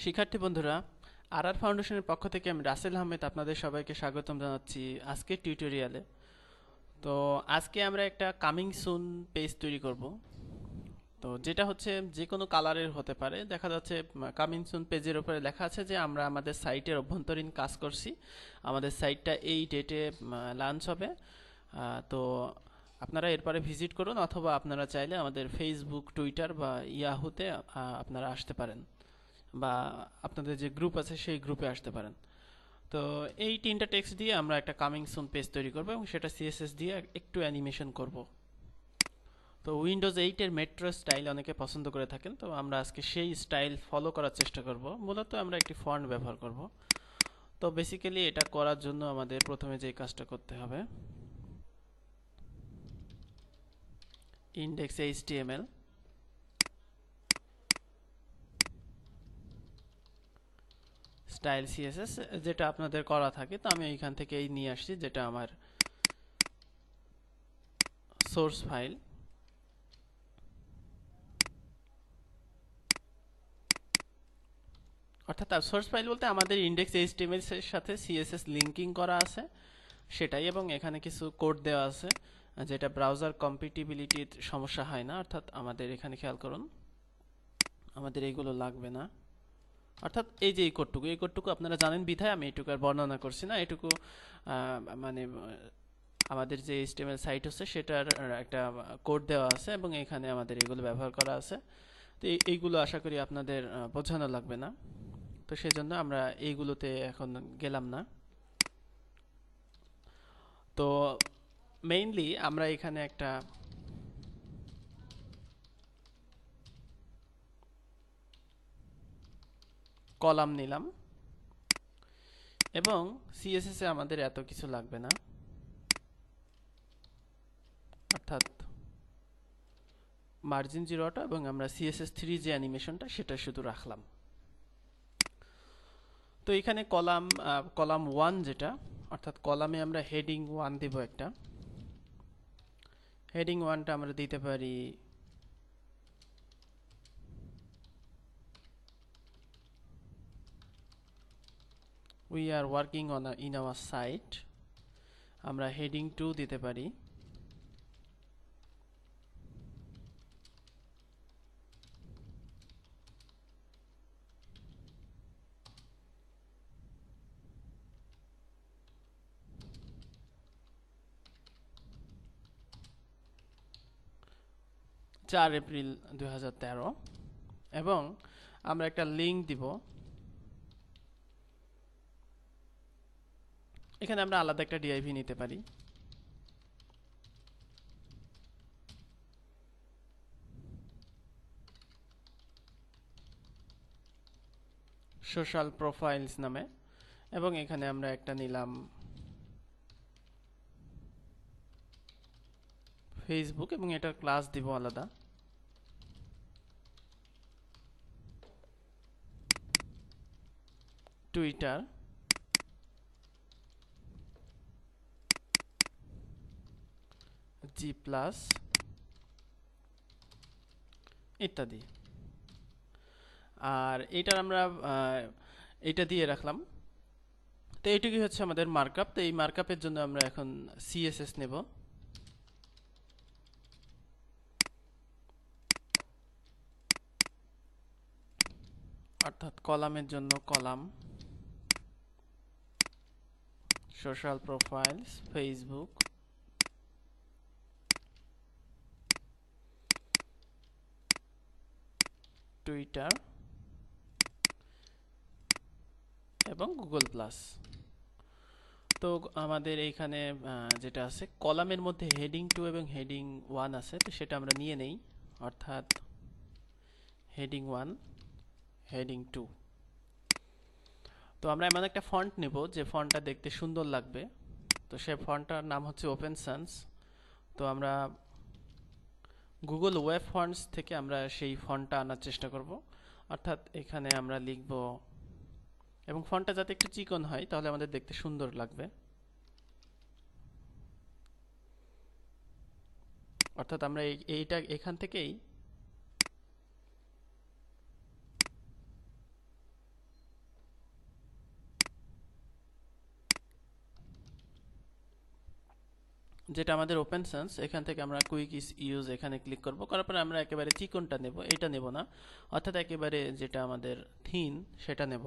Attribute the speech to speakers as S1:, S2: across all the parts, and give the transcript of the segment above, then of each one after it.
S1: শিক্ষার্থী বন্ধুরা, আর ফাউন্ডেশনের পক্ষ থেকে আমি রাসেল আহমেদ আপনাদের সবাইকে স্বাগতম জানাচ্ছি আজকের টিউটোরিয়ালে। তো আজকে আমরা একটা কামিং সুন পেজ তৈরি করব। তো যেটা হচ্ছে যে কোনো কালারের হতে পারে। দেখা যাচ্ছে কামিং সুন পেজের উপরে লেখা আছে যে আমরা আমাদের সাইটের অভ্যন্তরীণ কাজ করছি, আমাদের সাইটটা এই ডেটে লঞ্চ হবে। তো আপনারা এরপরে ভিজিট করুন, অথবা আপনারা চাইলে আমাদের ফেসবুক, টুইটার বা ইয়াহুতে আপনারা আসতে পারেন, বা আপনাদের যে গ্রুপ আছে সেই গ্রুপে আসতে পারেন। তো এই তিনটা টেক্সট দিয়ে আমরা একটা কামিং সুন পেজ তৈরি করব এবং সেটা সিএসএস দিয়ে একটু অ্যানিমেশন করব। তো উইন্ডোজ 8 এর মেট্রো স্টাইল অনেকে পছন্দ করে থাকেন, তো আমরা আজকে সেই স্টাইল ফলো করার চেষ্টা করব। মূলত আমরা একটি ফন্ট ব্যবহার করব। তো বেসিক্যালি এটা করার জন্য আমাদের প্রথমে যে কাজটা করতে হবে, ইনডেক্স এইচটিএমএল স্টাইল সিএসএস, যেটা আপনাদের করা থাকে। তো আমি এইখান থেকে এই নিয়ে আসছি, যেটা আমার সোর্স ফাইল। অর্থাৎ সোর্স ফাইল বলতে আমাদের ইনডেক্স এইচটিএমএল এর সাথে সিএসএস লিঙ্কিং করা আছে সেটাই, এবং এখানে কিছু কোড দেওয়া আছে যেটা ব্রাউজার কম্পিটিবিলিটির সমস্যা হয় না। অর্থাৎ আমাদের এখানে খেয়াল করুন, আমাদের এইগুলো লাগবে না। অর্থাৎ এই যে এই কোডটুকু আপনারা জানেন বিধায় আমি এইটুকু আর বর্ণনা করছি না। এটুকু মানে আমাদের যে এইচটিএমএল সাইট হচ্ছে সেটার একটা কোড দেওয়া আছে এবং এখানে আমাদের এগুলো ব্যবহার করা আছে। তো এইগুলো আশা করি আপনাদের বোঝানো লাগবে না। তো সেজন্য আমরা এইগুলোতে এখন গেলাম না। তো মেইনলি আমরা এখানে একটা কলাম নিলাম এবং সিএসএস এ আমাদের এত কিছু লাগবে না। অর্থাৎ মার্জিন 0টা এবং আমরা CSS3 যে অ্যানিমেশনটা সেটা শুধু রাখলাম। তো এখানে কলাম 1 যেটা, অর্থাৎ কলামে আমরা হেডিং 1 দেব একটা। হেডিং 1টা আমরা দিতে পারি we are working on in our site. আমরা হেডিং 2 দিতে পারি এপ্রিল 4, 2013, এবং আমরা একটা লিংক দিব। এখানে আমরা আলাদা একটা ডিআইভি নিতে পারি। সোশ্যাল প্রোফাইলস নামে, এবং এখানে আমরা একটা নিলাম ফেসবুক, এবং এটার ক্লাস দিব আলাদা। টুইটার, জি প্লাস, ইত্যাদি। আর এটার আমরা এটা দিয়ে রাখলাম। তো এইটুকুই হচ্ছে আমাদের মার্কআপ। তো এই মার্কআপের জন্য আমরা এখন সিএসএস নেব। অর্থাৎ কলামের জন্য column, social profiles Facebook, Twitter এবং গুগল প্লাস। তো আমাদের এইখানে যেটা আছে কলামের মধ্যে হেডিং 2 এবং হেডিং 1 আছে, তো সেটা আমরা নিয়ে নেই। অর্থাৎ হেডিং 1, হেডিং 2। তো আমরা এমন একটা ফন্ট নেব যে ফন্টটা দেখতে সুন্দর লাগবে। তো সেই ফন্টটার নাম হচ্ছে ওপেন সান্স। তো আমরা গুগল ওয়েব ফন্টস থেকে আমরা সেই ফন্টটা আনার চেষ্টা করব। অর্থাৎ এখানে আমরা লিখব, এবং ফন্টটা যাতে একটু চিকন হয় তাহলে আমাদের দেখতে সুন্দর লাগবে। অর্থাৎ আমরা এইটা এখান থেকেই যেটা আমাদের ওপেন সেন্স, এখান থেকে আমরা কুইক ইউজ এখানে ক্লিক করব, করার পরে আমরা একেবারে চিকনটা নেব, এটা নেব না, অর্থাৎ একেবারে যেটা আমাদের থিন সেটা নেব।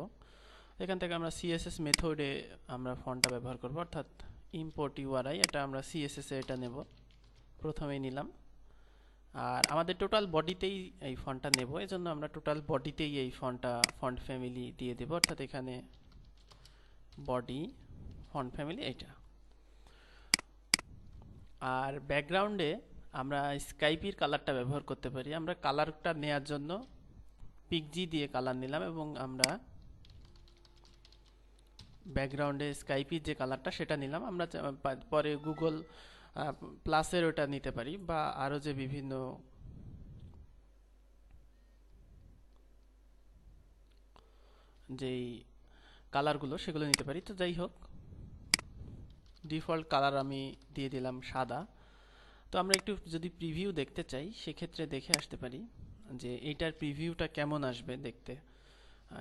S1: এখান থেকে আমরা সিএসএস মেথডে আমরা ফন্টটা ব্যবহার করব, অর্থাৎ ইম্পোর্ট ইউআরআই, এটা আমরা সিএসএস এ এটা নেব, প্রথমেই নিলাম। আর আমাদের টোটাল বডিতেই এই ফন্টটা নেব, এজন্য আমরা টোটাল বডিতেই এই ফন্ট ফ্যামিলি দিয়ে দেব, অর্থাৎ এখানে বডি ফন্ট ফ্যামিলি এটা। আর ব্যাকগ্রাউন্ডে আমরা স্কাইপির কালারটা ব্যবহার করতে পারি। আমরা কালারটা নেয়ার জন্য পিকজি দিয়ে কালার নিলাম এবং আমরা ব্যাকগ্রাউন্ডে স্কাইপির যে কালারটা সেটা নিলাম। আমরা পরে গুগল প্লাসের ওটা নিতে পারি, বা আরও যে বিভিন্ন যেই কালারগুলো সেগুলো নিতে পারি। তো যাই হোক, ডিফল্ট কালার আমি দিয়ে দিলাম সাদা। তো আমরা একটু যদি প্রিভিউ দেখতে চাই সেক্ষেত্রে দেখে আসতে পারি যে এইটার প্রিভিউটা কেমন আসবে দেখতে,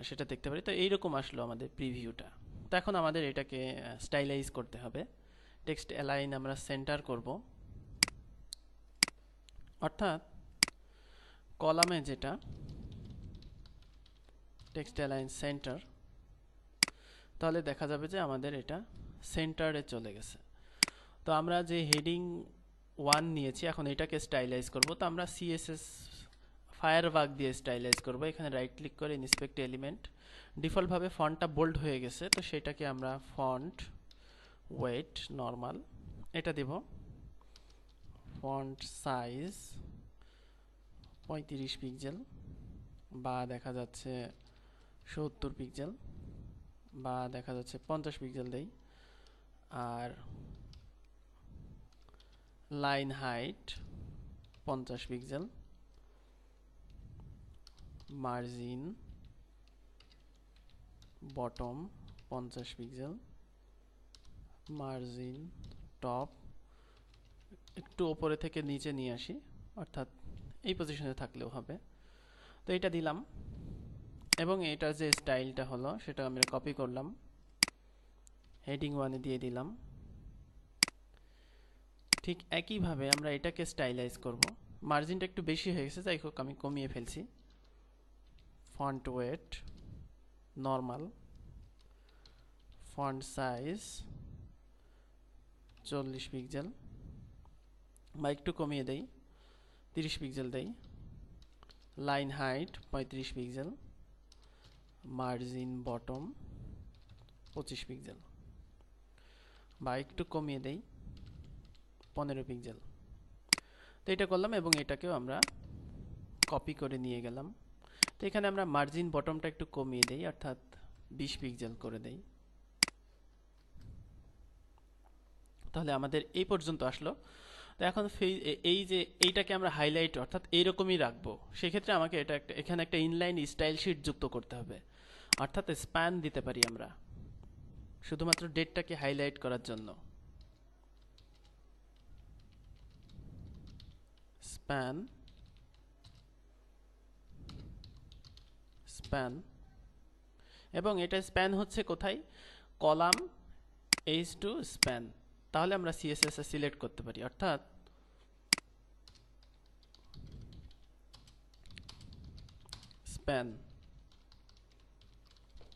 S1: সেটা দেখতে পারি। তো এইরকম আসলো আমাদের প্রিভিউটা। তো এখন আমাদের এটাকে স্টাইলাইজ করতে হবে। টেক্সট অ্যালাইন আমরা সেন্টার করব, অর্থাৎ কলামে যেটা টেক্সট অ্যালাইন সেন্টার, তাহলে দেখা যাবে যে আমাদের এটা সেন্টারে চলে গেছে। তো আমরা যে হেডিং 1 নিয়েছি, এখন এটাকে স্টাইলাইজ করব। তো আমরা সিএসএস ফায়ারবাগ দিয়ে স্টাইলাইজ করব। এখানে রাইট ক্লিক করে ইন্সপেক্ট এলিমেন্ট, ডিফল্টভাবে ফন্টটা বোল্ড হয়ে গেছে, তো সেটাকে আমরা ফন্ট ওয়েট নর্মাল এটা দেব। ফন্ট সাইজ 35 পিক্সেল, বা দেখা যাচ্ছে 70 পিক্সেল, বা দেখা যাচ্ছে 50 পিক্সেল দেই। আর line height 50 pixel, margin bottom 50 pixel, margin top একটু উপরে থেকে নিচে নিয়ে আসি, অর্থাৎ এই পজিশনে থাকলেও হবে। তো এটা দিলাম এবং এটার যে স্টাইলটা হলো সেটা আমরা কপি করলাম, হেডিং 1 এ দিয়ে দিলাম। ঠিক একইভাবে আমরা এটাকে স্টাইলাইজ করব। মার্জিনটা একটু বেশি হয়ে গেছে, যাই হোক আমি কমিয়ে ফেলছি। Font wait normal, font size 40 pixel, বা একটু কমিয়ে দেই, 30 পিক্সেল দেই। Line height 35 pixel, margin bottom 25 pixel, বা একটু কমিয়ে দেই 15 পিক্সেল। তো এটা করলাম এবং এটাকেও আমরা কপি করে নিয়ে গেলাম। তো এখানে আমরা মার্জিন বটমটা একটু কমিয়ে দেই, অর্থাৎ 20 পিক্সেল করে দেই। তাহলে আমাদের এই পর্যন্ত আসলো। তো এখন এই যে এইটাকে আমরা হাইলাইট অর্থাৎ এইরকমই রাখবো, সেক্ষেত্রে আমাকে এটা এখানে একটা ইনলাইন স্টাইল শিট যুক্ত করতে হবে, অর্থাৎ স্প্যান দিতে পারি আমরা শুধুমাত্র ডেটটাকে হাইলাইট করার জন্য। স্প্যান স্প্যান এবং এটা স্প্যান হচ্ছে কোথায়, কলাম H2 স্প্যান। তাহলে আমরা সিএসএস এ সিলেক্ট করতে পারি, অর্থাৎ স্প্যান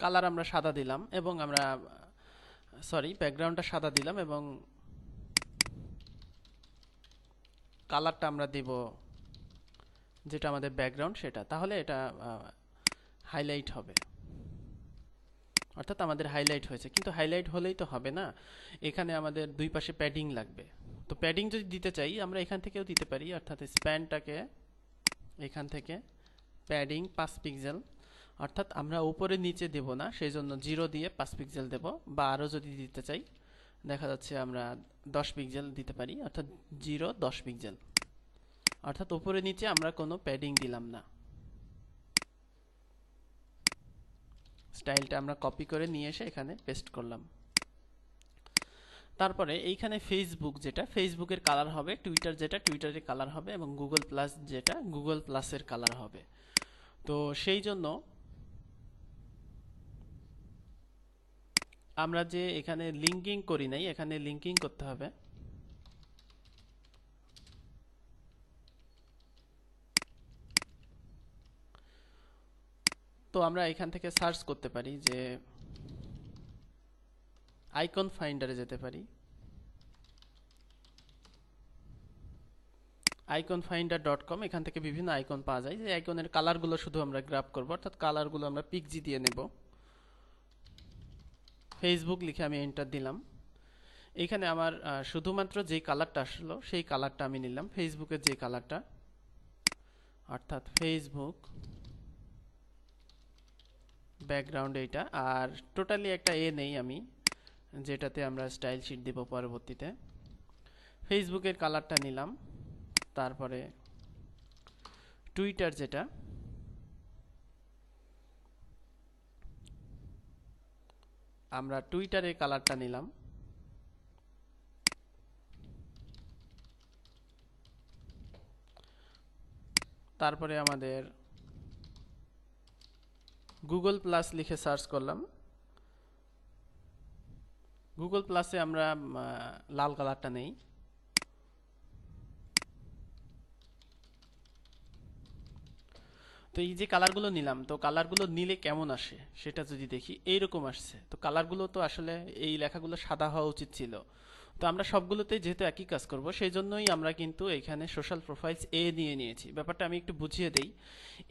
S1: কালার আমরা সাদা দিলাম এবং আমরা ব্যাকগ্রাউন্ডটা সাদা দিলাম এবং কালারটা আমরা দেব যেটা আমাদের ব্যাকগ্রাউন্ড সেটা। তাহলে এটা হাইলাইট হবে, অর্থাৎ আমাদের হাইলাইট হয়েছে। কিন্তু হাইলাইট হলেই তো হবে না, এখানে আমাদের দুই পাশে প্যাডিং লাগবে। তো প্যাডিং যদি দিতে চাই আমরা এখান থেকেও দিতে পারি, অর্থাৎ স্প্যানটাকে এখান থেকে প্যাডিং 5 পিক্সেল, অর্থাৎ আমরা উপরে নিচে দেব না, সেই জন্য 0 দিয়ে 5 পিক্সেল দেব। বা আরও যদি দিতে চাই দেখা যাচ্ছে আমরা 10 পিক্সেল দিতে পারি, অর্থাৎ 0 10 পিক্সেল, অর্থাৎ উপরে নিচে আমরা কোনো প্যাডিং দিলাম না। স্টাইলটা আমরা কপি করে নিয়ে এসে এখানে পেস্ট করলাম। তারপরে এইখানে ফেসবুক যেটা ফেসবুকের কালার হবে, টুইটার যেটা টুইটারের কালার হবে, এবং গুগল প্লাস যেটা গুগল প্লাসের কালার হবে। তো সেই জন্য আমরা যে এখানে লিঙ্কিং করি নাই, এখানে লিঙ্কিং করতে হবে। তো আমরা এখান থেকে সার্চ করতে পারি যে আইকন ফাইন্ডারে যেতে পারি। iconfinder.com, এখান থেকে বিভিন্ন আইকন পাওয়া যায়। যে আইকনের কালারগুলো শুধু আমরা গ্র্যাব করব, অর্থাৎ কালারগুলো আমরা পিক্সি দিয়ে নেব। ফেসবুক লিখে আমি এন্টার দিলাম। এখানে আমার শুধুমাত্র যেই কালারটা আসলো সেই কালারটা আমি নিলাম, ফেসবুকের যে কালারটা, অর্থাৎ ফেসবুক ব্যাকগ্রাউন্ড এইটা। আর টোটালি একটা নেই আমি, যেটাতে আমরা স্টাইল শিট দেব পরবর্তীতে। ফেসবুকের কালারটা নিলাম। তারপরে টুইটার, যেটা আমরা টুইটারের কালারটা নিলাম। তারপরে আমাদের গুগল প্লাস লিখে সার্চ করলাম। গুগল প্লাসে আমরা লাল কালারটা নেই। তো এই যে কালারগুলো নিলাম, তো কালারগুলো নিলে কেমন আসে সেটা যদি দেখি, এইরকম আসছে। তো কালারগুলো তো আসলে এই লেখাগুলো সাদা হওয়া উচিত ছিল। তো আমরা সবগুলোতে যেহেতু একই কাজ করব, সেই জন্যই আমরা কিন্তু এখানে সোশ্যাল প্রোফাইলস নিয়ে নিয়েছি। ব্যাপারটা আমি একটু বুঝিয়ে দেই।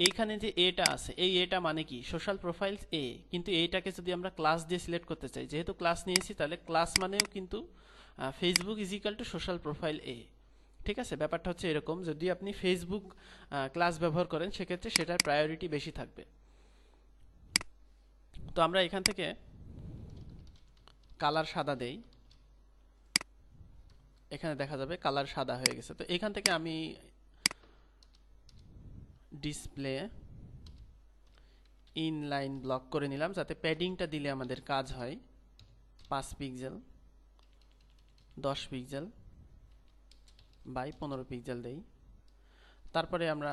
S1: এইখানে যে এটা আছে, এই এটা মানে কি সোশ্যাল প্রোফাইলস কিন্তু এইটাকে যদি আমরা ক্লাস দিয়ে সিলেক্ট করতে চাই, যেহেতু ক্লাস নিয়েছি, তাহলে ক্লাস মানেও কিন্তু Facebook is equal to social profile ঠিক আছে। ব্যাপারটা হচ্ছে এরকম, যদি আপনি ফেসবুক ক্লাস ব্যবহার করেন, সেক্ষেত্রে সেটার প্রায়োরিটি বেশি থাকবে। তো আমরা এখান থেকে কালার সাদা দেই। এখানে দেখা যাবে কালার সাদা হয়ে গেছে। তো এখান থেকে আমি ডিসপ্লে ইনলাইন ব্লক করে নিলাম, যাতে প্যাডিংটা দিলে আমাদের কাজ হয়। 5 পিক্সেল 10 পিক্সেল বাই 15 পিক্সেল দেই। তারপরে আমরা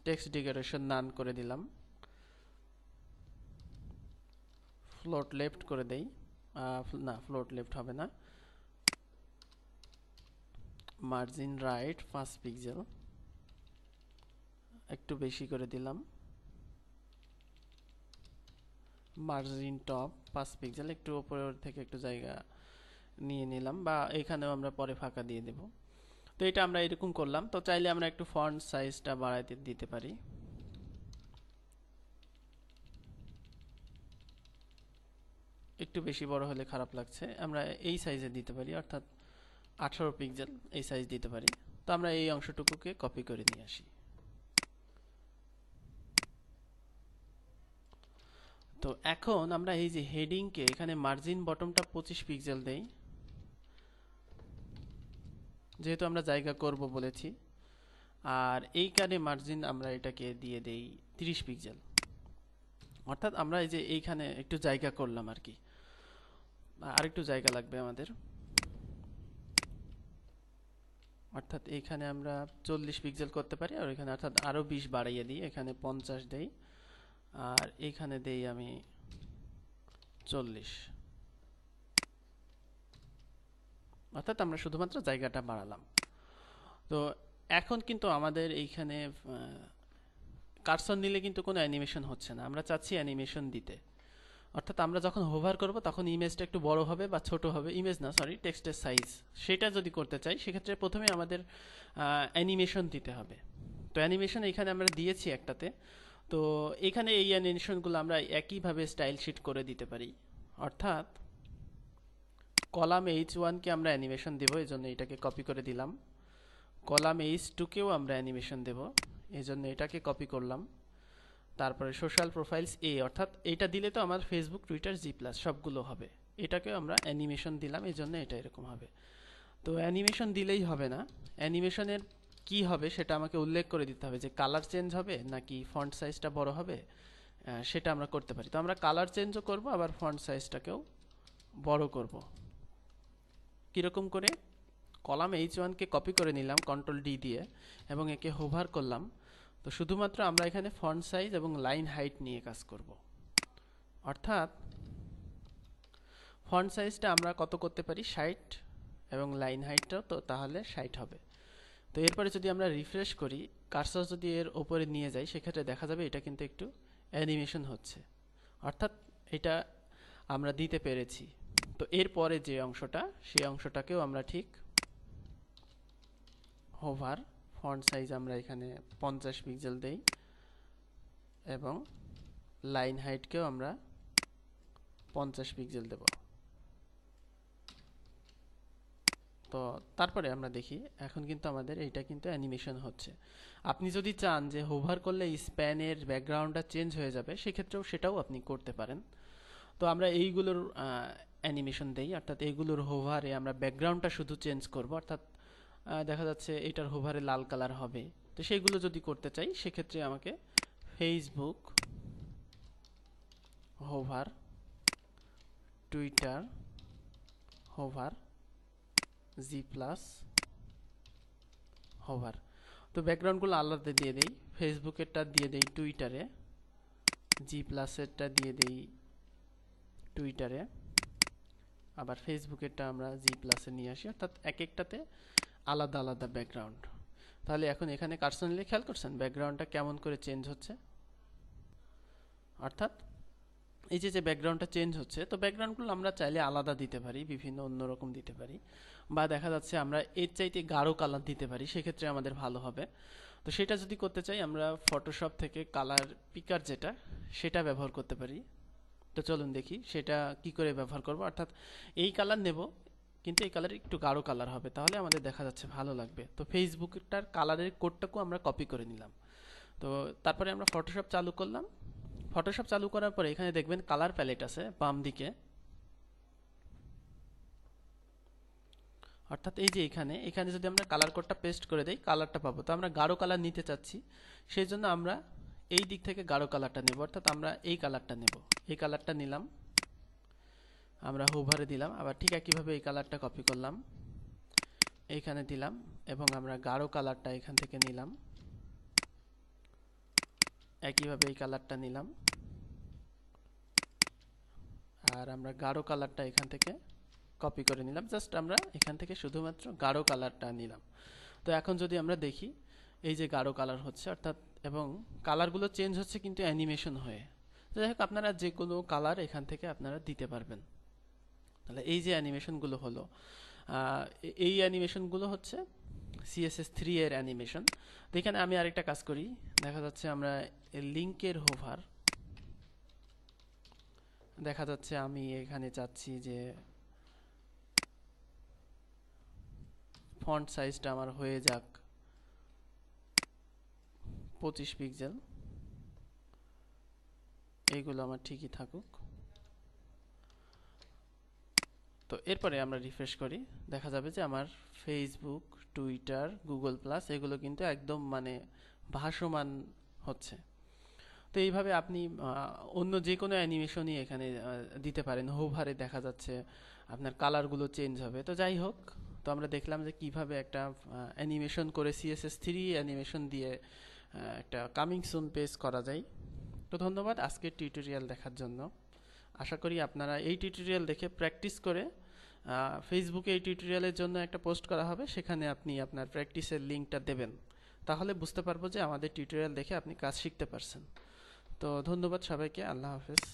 S1: টেক্সট ডেকোরেশন নান করে দিলাম। ফ্লোট লেফট করে দেই, না ফ্লোট লেফট হবে না, মার্জিন রাইট 5 পিক্সেল একটু বেশি করে দিলাম। মার্জিন টপ 5 পিক্সেল একটু উপরের থেকে একটু জায়গা নিয়ে নিলাম, বা এখানেও আমরা পরে ফাঁকা দিয়ে দেব। তো এটা আমরা এরকম করলাম। তো চাইলে আমরা একটু ফন্ট সাইজটা বাড়াইতে দিতে পারি। একটু বেশি বড় হলে খারাপ লাগছে, আমরা এই সাইজে দিতে পারি, অর্থাৎ 18 পিক্সেল এই সাইজ দিতে পারি। তো আমরা এই অংশটুকুকে কপি করে নিয়ে আসি। তো এখন আমরা এই যে হেডিংকে এখানে মার্জিন বটমটা 25 পিক্সেল দেই, যেহেতু আমরা জায়গা করব বলেছি। আর এইখানে মার্জিন আমরা এটাকে দিয়ে দেই 30 পিক্সেল, অর্থাৎ আমরা এই যে এইখানে একটু জায়গা করলাম আর কি, আর একটু জায়গা লাগবে আমাদের। অর্থাৎ এইখানে আমরা 40 পিক্সেল করতে পারি, আর এখানে অর্থাৎ আরো 20 বাড়াইয়ে দিই, এখানে 50 দেই, আর এইখানে দেই আমি 40। অর্থাৎ আমরা শুধুমাত্র জায়গাটা বাড়ালাম। তো এখন কিন্তু আমাদের এইখানে কার্সর নিলে কিন্তু কোনো অ্যানিমেশন হচ্ছে না, আমরা চাচ্ছি অ্যানিমেশন দিতে। অর্থাৎ আমরা যখন হোভার করব তখন ইমেজটা একটু বড় হবে বা ছোট হবে, ইমেজ না সরি টেক্সটের সাইজ, সেটা যদি করতে চাই সেক্ষেত্রে প্রথমে আমাদের অ্যানিমেশন দিতে হবে। তো অ্যানিমেশন এখানে আমরা দিয়েছি একটাতে। তো এখানে এই অ্যানিমেশনগুলো আমরা একইভাবে স্টাইল শিট করে দিতে পারি। অর্থাৎ কলাম H1কে আমরা অ্যানিমেশন দেব, এই জন্য এটাকে কপি করে দিলাম। কলাম H2কেও আমরা অ্যানিমেশন দেব, এই জন্য এটাকে কপি করলাম। তারপরে সোশ্যাল প্রোফাইলস অর্থাৎ এটা দিলে তো আমার ফেসবুক টুইটার জি প্লাস সবগুলো হবে, এটাকেও আমরা অ্যানিমেশন দিলাম, এই জন্য এটা এরকম হবে। তো অ্যানিমেশন দিলেই হবে না, অ্যানিমেশনের কি হবে সেটা আমাকে উল্লেখ করে দিতে হবে, যে কালার চেঞ্জ হবে নাকি ফন্ট সাইজটা বড় হবে, সেটা আমরা করতে পারি। তো আমরা কালার চেঞ্জও করব, আবার ফন্ট সাইজটাকেও বড় করব। কীরকম করে? কলাম H1কে কপি করে নিলাম কন্ট্রোল ডি দিয়ে, এবং একে হোভার করলাম। তো শুধুমাত্র আমরা এখানে ফন্ট সাইজ এবং লাইন হাইট নিয়ে কাজ করব। অর্থাৎ ফন্ট সাইজটা আমরা কত করতে পারি, 60, এবং লাইন হাইটটাও তো তাহলে 60 হবে। তো এরপরে যদি আমরা রিফ্রেশ করি, কার্সর যদি এর উপরে নিয়ে যাই, সেক্ষেত্রে দেখা যাবে এটা কিন্তু একটু অ্যানিমেশন হচ্ছে, অর্থাৎ এটা আমরা দিতে পেরেছি। তো এরপরে যে অংশটা, সেই অংশটাকেও আমরা ঠিক হোভার, ফন্ট সাইজ আমরা এখানে 50 পিক্সেল দেই এবং লাইন হাইটকেও আমরা 50 পিক্সেল দেব। তো তারপরে আমরা দেখি এখন কিন্তু আমাদের এইটা কিন্তু অ্যানিমেশন হচ্ছে। আপনি যদি চান যে হোভার করলে স্প্যানের ব্যাকগ্রাউন্ডটা চেঞ্জ হয়ে যাবে, সেক্ষেত্রেও সেটাও আপনি করতে পারেন। তো আমরা এইগুলোর অ্যানিমেশন দেই, অর্থাৎ এইগুলোর হোভারে আমরা ব্যাকগ্রাউন্ডটা শুধু চেঞ্জ করব, অর্থাৎ দেখা যাচ্ছে এটার হোভারে লাল কালার হবে। তো সেইগুলো যদি করতে চাই সেক্ষেত্রে আমাকে Facebook hover, Twitter hover, G plus hover, তো ব্যাকগ্রাউন্ডগুলো আলাদা দিয়ে দেই। ফেসবুকেরটা দিয়ে দেই টুইটারে, জি প্লাসেরটা দিয়ে দেই টুইটারে, আবার ফেসবুকেরটা আমরা জি প্লাসে নিয়ে আসি, অর্থাৎ এক একটাতে আলাদা আলাদা ব্যাকগ্রাউন্ড। তাহলে এখন এখানে কার্সর নিলে খেয়াল করছেন ব্যাকগ্রাউন্ডটা কেমন করে চেঞ্জ হচ্ছে। অর্থাৎ এই যে ব্যাকগ্রাউন্ডটা চেঞ্জ হচ্ছে, তো ব্যাকগ্রাউন্ডগুলো আমরা চাইলে আলাদা দিতে পারি, বিভিন্ন অন্যরকম দিতে পারি, বা দেখা যাচ্ছে আমরা এর চাইতে গাঢ় কালার দিতে পারি, সেক্ষেত্রে আমাদের ভালো হবে। তো সেটা যদি করতে চাই আমরা ফটোশপ থেকে কালার পিকার যেটা, সেটা ব্যবহার করতে পারি। তো চলুন দেখি সেটা কি করে ব্যবহার করব। অর্থাৎ এই কালার নেব, কিন্তু এই কালার একটু গাঢ় কালার হবে, তাহলে আমাদের দেখা যাচ্ছে ভালো লাগবে। তো ফেসবুকটার কালারের কোডটাকেও আমরা কপি করে নিলাম। তো তারপরে আমরা ফটোশপ চালু করলাম। ফটোশপ চালু করার পরে এখানে দেখবেন কালার প্যালেট আছে বাম দিকে, অর্থাৎ এই যে এখানে এখানে যদি আমরা কালার কোডটা পেস্ট করে দেই কালারটা পাবো। তো আমরা গাঢ় কালার নিতে চাচ্ছি, সেই জন্য আমরা এই দিক থেকে গাঢ় কালারটা নেব, অর্থাৎ আমরা এই কালারটা নেব। এই কালারটা নিলাম, আমরা হোভারে দিলাম, আবার ঠিক একইভাবে এই কালারটা কপি করলাম, এইখানে দিলাম, এবং আমরা গাঢ় কালারটা এখান থেকে নিলাম, একইভাবে এই কালারটা নিলাম, আর আমরা গাঢ় কালারটা এখান থেকে কপি করে নিলাম। জাস্ট আমরা এখান থেকে শুধুমাত্র গাঢ় কালারটা নিলাম। তো এখন যদি আমরা দেখি এই যে গাঢ় কালার হচ্ছে, অর্থাৎ এবং কালারগুলো চেঞ্জ হচ্ছে কিন্তু অ্যানিমেশন হয়ে। তো যাই হোক, আপনারা যে কোনো কালার এখান থেকে আপনারা দিতে পারবেন। তাহলে এই যে অ্যানিমেশনগুলো হলো, এই অ্যানিমেশনগুলো হচ্ছে CSS3 এর অ্যানিমেশন। তো এখানে আমি আরেকটা কাজ করি, দেখা যাচ্ছে আমরা লিঙ্কের হোভার, দেখা যাচ্ছে আমি এখানে চাচ্ছি যে ফন্ট সাইজটা আমার হয়ে যাক 25 পিক্সেল, এইগুলো আমার ঠিকই থাকুক। তো এরপরে আমরা রিফ্রেশ করি, দেখা যাবে যে আমার ফেসবুক, টুইটার, গুগল প্লাস এগুলো কিন্তু একদম মানে ভাসমান হচ্ছে। তো এইভাবে আপনি অন্য যে কোনো অ্যানিমেশনই এখানে দিতে পারেন। হোভারে দেখা যাচ্ছে আপনার কালারগুলো চেঞ্জ হবে। তো যাই হোক, তো আমরা দেখলাম যে কিভাবে একটা অ্যানিমেশন করে CSS3 অ্যানিমেশন দিয়ে একটা কামিং সুন পেজ করা যায়। তো ধন্যবাদ আজকের টিউটোরিয়াল দেখার জন্য। আশা করি আপনারা এই টিউটোরিয়াল দেখে প্র্যাকটিস করে ফেসবুকে এই টিউটোরিয়ালের জন্য একটা পোস্ট করা হবে, সেখানে আপনি আপনার প্র্যাকটিসের লিঙ্কটা দেবেন, তাহলে বুঝতে পারবো যে আমাদের টিউটোরিয়াল দেখে আপনি কাজ শিখতে পারছেন। তো ধন্যবাদ সবাইকে, আল্লাহ হাফেজ।